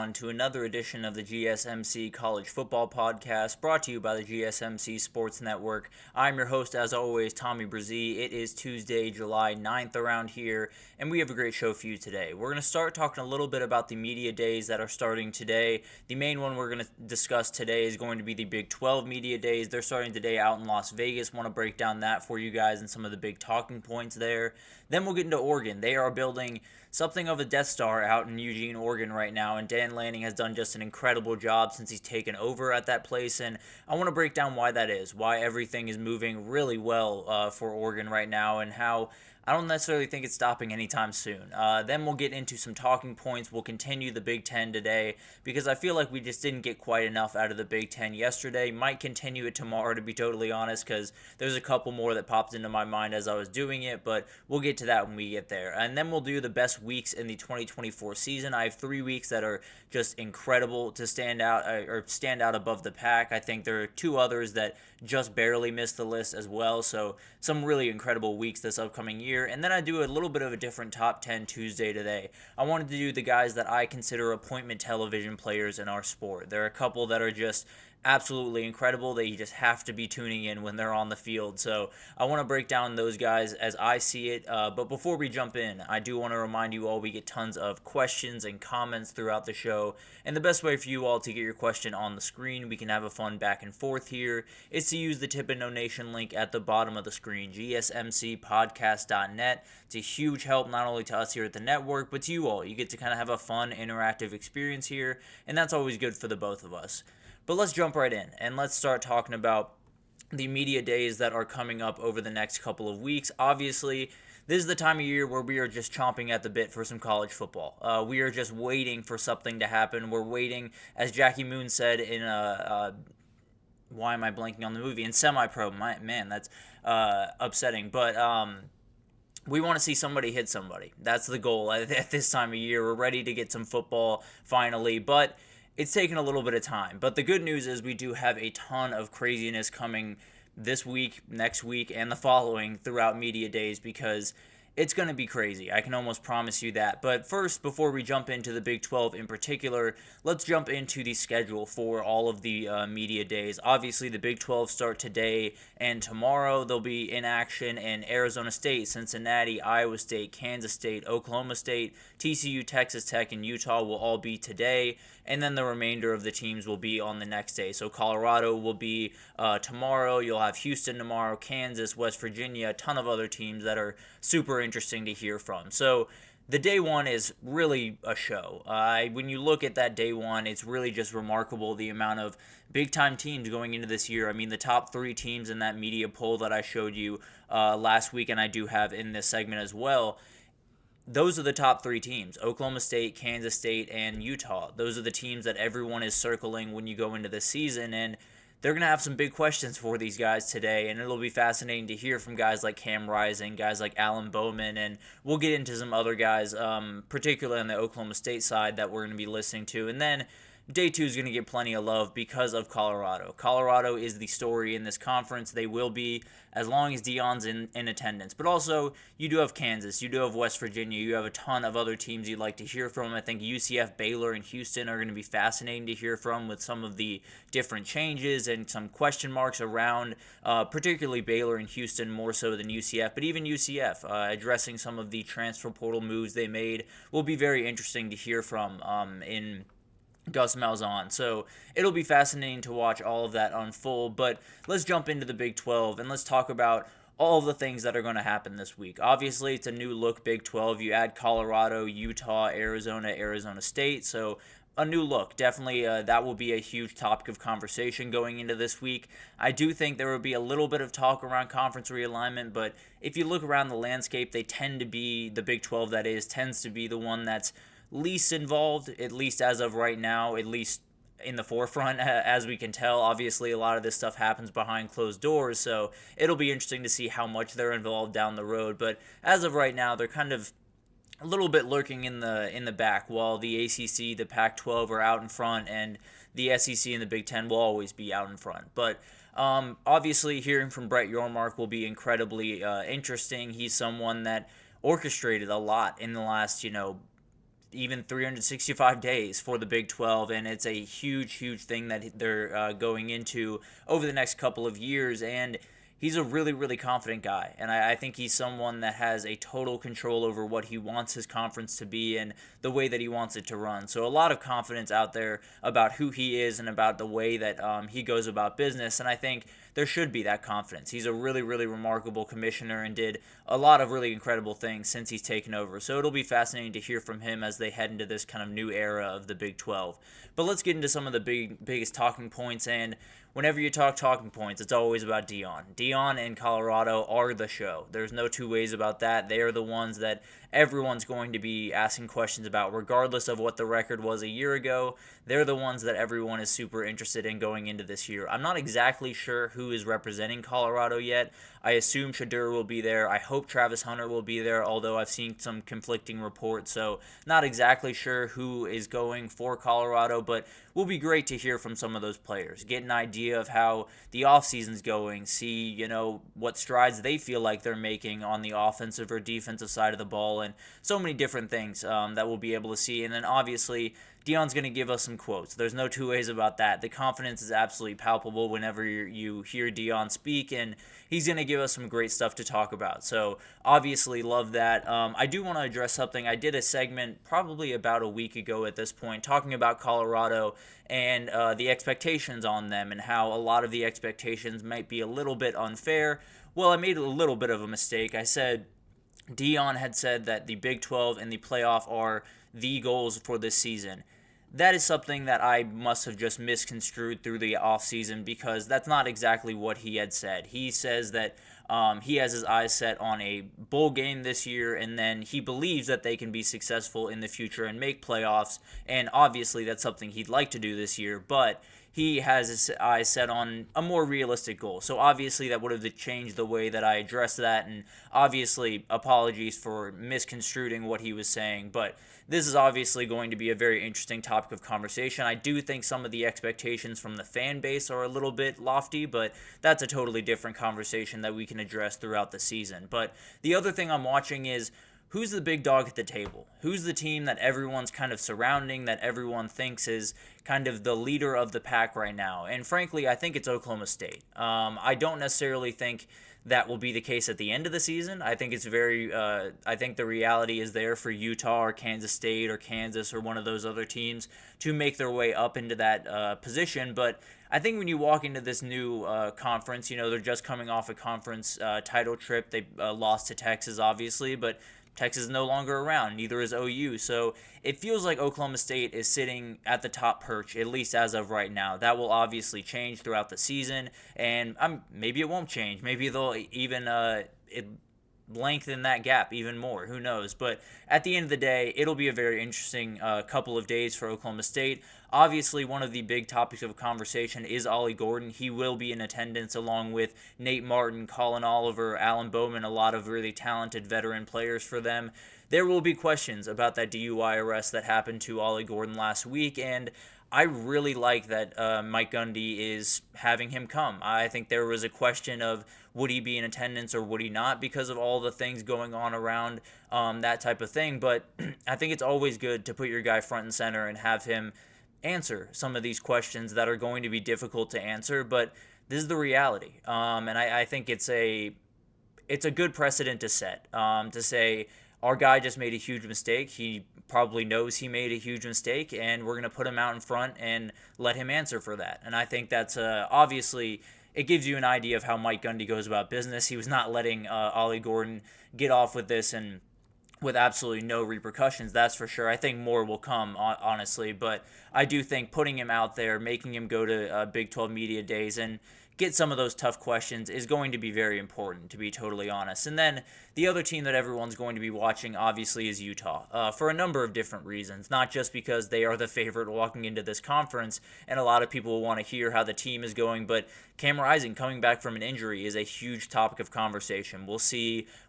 everyone, to another edition of the GSMC College Football Podcast, brought to you by the GSMC Sports Network. I'm your host, as always, Tommy Brzee. It is Tuesday, July 9th around here, and we have a great show for you today. We're going to start talking a little bit about the media days that are starting today. The main one we're going to discuss today is going to be the Big 12 media days. They're starting today out in Las Vegas. Want to break down that for you guys and some of the big talking points there. Then we'll get into Oregon. They are building something of a Death Star out in Eugene, Oregon right now, and Dan Lanning has done just an incredible job since he's taken over at that place, and I want to break down why that is, why everything is moving really well for Oregon right now, and how I don't necessarily think it's stopping anytime soon. Then we'll get into some talking points. We'll continue the Big Ten today because I feel like we just didn't get quite enough out of the Big Ten yesterday. Might continue it tomorrow, to be totally honest, because there's a couple more that popped into my mind as I was doing it, but we'll get to that when we get there. And then we'll do the best weeks in the 2024 season. I have 3 weeks that are just incredible to stand out above the pack. I think there are 2 others that just barely missed the list as well. So some really incredible weeks this upcoming year. And then I do a little bit of a different top 10 Tuesday today. I wanted to do the guys that I consider appointment television players in our sport. There are a couple that are just absolutely incredible that you just have to be tuning in when they're on the field. So I want to break down those guys as I see it. But before we jump in, I do want to remind you all we get tons of questions and comments throughout the show. And the best way for you all to get your question on the screen, we can have a fun back and forth here, is to use the tip and donation link at the bottom of the screen, gsmcpodcast.net. It's a huge help not only to us here at the network, but to you all. You get to kind of have a fun, interactive experience here, and that's always good for the both of us. But let's jump right in, and let's start talking about the media days that are coming up over the next couple of weeks. Obviously, this is the time of year where we are just chomping at the bit for some college football. We are just waiting for something to happen. We're waiting, as Jackie Moon said in why am I blanking on the movie? In Semi-Pro. Man, that's upsetting. But we want to see somebody hit somebody. That's the goal at this time of year. We're ready to get some football finally, but it's taken a little bit of time. But the good news is we do have a ton of craziness coming this week, next week, and the following throughout media days because it's going to be crazy. I can almost promise you that. But first, before we jump into the Big 12 in particular, let's jump into the schedule for all of the media days. Obviously, the Big 12 start today and tomorrow. They'll be in action in Arizona State, Cincinnati, Iowa State, Kansas State, Oklahoma State, TCU, Texas Tech, and Utah will all be today. And then the remainder of the teams will be on the next day. So Colorado will be tomorrow. You'll have Houston tomorrow, Kansas, West Virginia, a ton of other teams that are super interesting to hear from. So the day one is really a show. When you look at that day one, it's really just remarkable the amount of big-time teams going into this year. I mean, the top 3 teams in that media poll that I showed you last week, and I do have in this segment as well, those are the top 3 teams: Oklahoma State, Kansas State, and Utah. Those are the teams that everyone is circling when you go into the season, and they're going to have some big questions for these guys today, and it'll be fascinating to hear from guys like Cam Rising, guys like Alan Bowman, and we'll get into some other guys, particularly on the Oklahoma State side, that we're going to be listening to. And then Day 2 is going to get plenty of love because of Colorado. Colorado is the story in this conference. They will be as long as Deion's in attendance. But also, you do have Kansas. You do have West Virginia. You have a ton of other teams you'd like to hear from. I think UCF, Baylor, and Houston are going to be fascinating to hear from with some of the different changes and some question marks around, particularly Baylor and Houston more so than UCF. But even UCF, addressing some of the transfer portal moves they made, will be very interesting to hear from in Gus Malzahn. So it'll be fascinating to watch all of that unfold. But let's jump into the Big 12 and let's talk about all of the things that are going to happen this week. Obviously, it's a new look Big 12. You add Colorado, Utah, Arizona State. So a new look. Definitely that will be a huge topic of conversation going into this week. I do think there will be a little bit of talk around conference realignment, but if you look around the landscape, they tend to be, the Big 12 that is, tends to be the one that's least involved, at least as of right now, at least in the forefront, as we can tell. Obviously, a lot of this stuff happens behind closed doors, so it'll be interesting to see how much they're involved down the road. But as of right now, they're kind of a little bit lurking in the back, while the ACC, the Pac-12 are out in front, and the SEC and the Big Ten will always be out in front. But obviously, hearing from Brett Yormark will be incredibly interesting. He's someone that orchestrated a lot in the last, even 365 days for the Big 12, and it's a huge, huge thing that they're going into over the next couple of years. And he's a really, really confident guy, and I think he's someone that has a total control over what he wants his conference to be and the way that he wants it to run. So a lot of confidence out there about who he is and about the way that he goes about business, and I think there should be that confidence. He's a really, really remarkable commissioner and did a lot of really incredible things since he's taken over. So it'll be fascinating to hear from him as they head into this kind of new era of the Big 12. But let's get into some of the biggest talking points. And whenever you talk talking points, it's always about Deion. Deion and Colorado are the show. There's no two ways about that. They are the ones that everyone's going to be asking questions about, regardless of what the record was a year ago. They're the ones that everyone is super interested in going into this year. I'm not exactly sure who is representing Colorado yet. I assume Shadur will be there. I hope Travis Hunter will be there, although I've seen some conflicting reports, so not exactly sure who is going for Colorado, but will be great to hear from some of those players, get an idea of how the offseason's going, see, what strides they feel like they're making on the offensive or defensive side of the ball, and so many different things that we'll be able to see. And then obviously Deion's going to give us some quotes. There's no two ways about that. The confidence is absolutely palpable whenever you hear Deion speak, and he's going to give us some great stuff to talk about. So obviously love that. I do want to address something. I did a segment probably about a week ago at this point talking about Colorado and the expectations on them and how a lot of the expectations might be a little bit unfair. Well, I made a little bit of a mistake. I said Deion had said that the Big 12 and the playoff are the goals for this season. That is something that I must have just misconstrued through the offseason, because that's not exactly what he had said. He says that he has his eyes set on a bowl game this year, and then he believes that they can be successful in the future and make playoffs, and obviously that's something he'd like to do this year, but he has his eyes set on a more realistic goal. So obviously that would have changed the way that I addressed that, and obviously apologies for misconstruing what he was saying, but this is obviously going to be a very interesting topic of conversation. I do think some of the expectations from the fan base are a little bit lofty, but that's a totally different conversation that we can address throughout the season. But the other thing I'm watching is, who's the big dog at the table? Who's the team that everyone's kind of surrounding, that everyone thinks is kind of the leader of the pack right now? And frankly, I think it's Oklahoma State. I don't necessarily think that will be the case at the end of the season. I think it's I think the reality is there for Utah or Kansas State or Kansas or one of those other teams to make their way up into that position. But I think when you walk into this new conference, they're just coming off a conference title trip. They lost to Texas, obviously, but Texas is no longer around, neither is OU. So it feels like Oklahoma State is sitting at the top perch, at least as of right now. That will obviously change throughout the season, and maybe it won't change. Maybe they'll even lengthen that gap even more. Who knows? But at the end of the day, it'll be a very interesting couple of days for Oklahoma State. Obviously, one of the big topics of conversation is Ollie Gordon. He will be in attendance along with Nate Martin, Colin Oliver, Alan Bowman, a lot of really talented veteran players for them. There will be questions about that DUI arrest that happened to Ollie Gordon last week, and I really like that Mike Gundy is having him come. I think there was a question of would he be in attendance or would he not because of all the things going on around that type of thing. But I think it's always good to put your guy front and center and have him answer some of these questions that are going to be difficult to answer. But this is the reality, and I think it's a good precedent to set, to say our guy just made a huge mistake. He probably knows he made a huge mistake, and we're going to put him out in front and let him answer for that. And I think that's obviously it gives you an idea of how Mike Gundy goes about business. He was not letting Ollie Gordon get off with this and with absolutely no repercussions, that's for sure. I think more will come, honestly, but I do think putting him out there, making him go to Big 12 Media Days and get some of those tough questions is going to be very important, to be totally honest. And then the other team that everyone's going to be watching, obviously, is Utah, for a number of different reasons, not just because they are the favorite walking into this conference, and a lot of people will want to hear how the team is going, but Cam Rising coming back from an injury is a huge topic of conversation. We'll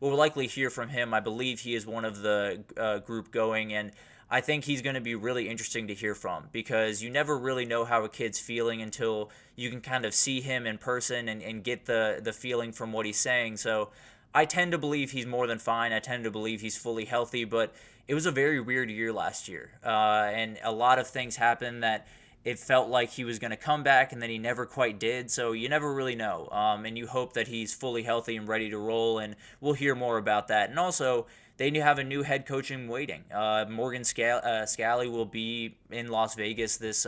likely hear from him. I believe he is one of the group going, and I think he's going to be really interesting to hear from, because you never really know how a kid's feeling until you can kind of see him in person and get the feeling from what he's saying. So I tend to believe he's more than fine. I tend to believe he's fully healthy, but it was a very weird year last year. And a lot of things happened that it felt like he was going to come back, and then he never quite did. So you never really know. And you hope that he's fully healthy and ready to roll, and we'll hear more about that. And also, they have a new head coach in waiting. Morgan Scally will be in Las Vegas this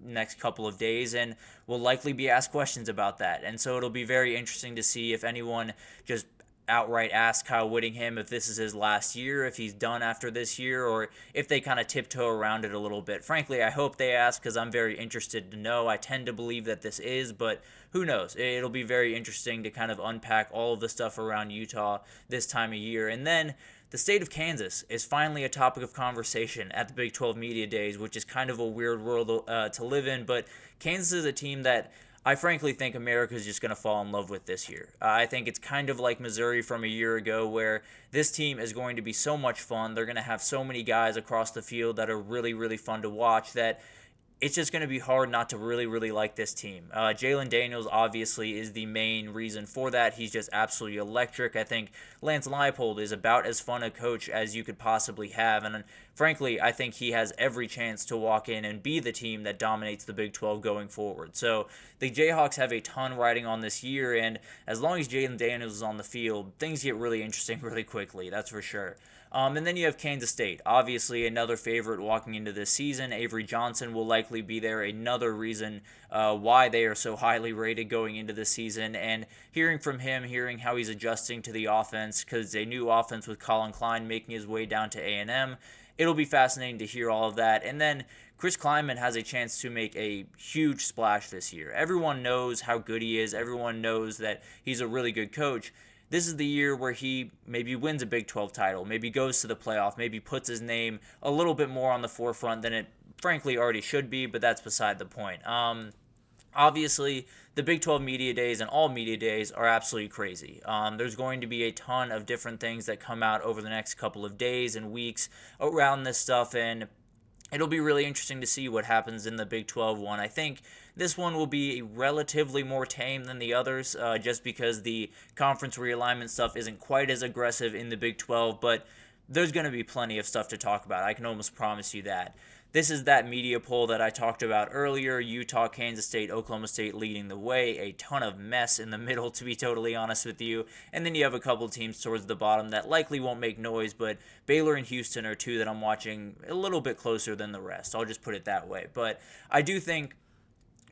next couple of days, and will likely be asked questions about that. And so it'll be very interesting to see if anyone just outright ask Kyle Whittingham if this is his last year, if he's done after this year, or if they kind of tiptoe around it a little bit. Frankly, I hope they ask, because I'm very interested to know. I tend to believe that this is, but who knows? It'll be very interesting to kind of unpack all of the stuff around Utah this time of year. And then the state of Kansas is finally a topic of conversation at the Big 12 Media Days, which is kind of a weird world to live in, but Kansas is a team that I frankly think America is just going to fall in love with this year. I think it's kind of like Missouri from a year ago, where this team is going to be so much fun. They're going to have so many guys across the field that are really, really fun to watch, that it's just going to be hard not to really, really like this team. Jalen Daniels obviously is the main reason for that. He's just absolutely electric. I think Lance Leipold is about as fun a coach as you could possibly have. And frankly, I think he has every chance to walk in and be the team that dominates the Big 12 going forward. So the Jayhawks have a ton riding on this year, and as long as Jalen Daniels is on the field, things get really interesting really quickly, that's for sure. And then you have Kansas State, obviously another favorite walking into this season. Avery Johnson will likely be there, another reason why they are so highly rated going into the season. And hearing from him, hearing how he's adjusting to the offense, because a new offense with Colin Klein making his way down to A&M, it'll be fascinating to hear all of that. And then Chris Klieman has a chance to make a huge splash this year. Everyone knows how good he is. Everyone knows that he's a really good coach. This is the year where he maybe wins a Big 12 title, maybe goes to the playoff, maybe puts his name a little bit more on the forefront than it frankly already should be, but that's beside the point. Obviously, the Big 12 Media Days and all Media Days are absolutely crazy. There's going to be a ton of different things that come out over the next couple of days and weeks around this stuff, and it'll be really interesting to see what happens in the Big 12 one. I think this one will be relatively more tame than the others, just because the conference realignment stuff isn't quite as aggressive in the Big 12, but there's going to be plenty of stuff to talk about. I can almost promise you that. This is that media poll that I talked about earlier. Utah, Kansas State, Oklahoma State leading the way. A ton of mess in the middle, to be totally honest with you. And then you have a couple teams towards the bottom that likely won't make noise, but Baylor and Houston are two that I'm watching a little bit closer than the rest. I'll just put it that way. But I do think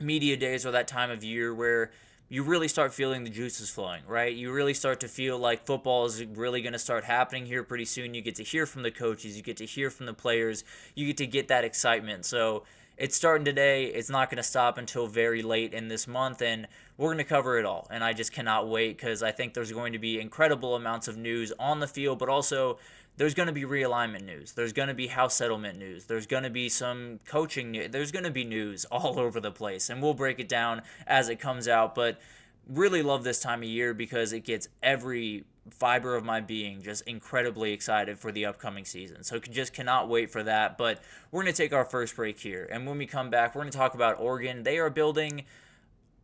media days are that time of year where you really start feeling the juices flowing, right? You really start to feel like football is really going to start happening here pretty soon. You get to hear from the coaches. You get to hear from the players. You get that excitement. So it's starting today. It's not going to stop until very late in this month, and we're going to cover it all. And I just cannot wait, because I think there's going to be incredible amounts of news on the field, but also there's going to be realignment news. There's going to be house settlement news. There's going to be some coaching news. There's going to be news all over the place, and we'll break it down as it comes out. But really love this time of year, because it gets every fiber of my being just incredibly excited for the upcoming season. So just cannot wait for that. But we're going to take our first break here, and when we come back, we're going to talk about Oregon. They are building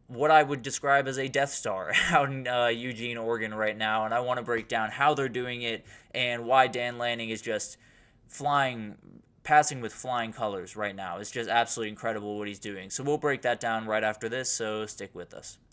what I would describe as a Death Star out in Eugene, Oregon right now, and I want to break down how they're doing it and why Dan Lanning is just passing with flying colors right now. It's just absolutely incredible what he's doing. So we'll break that down right after this, so stick with us.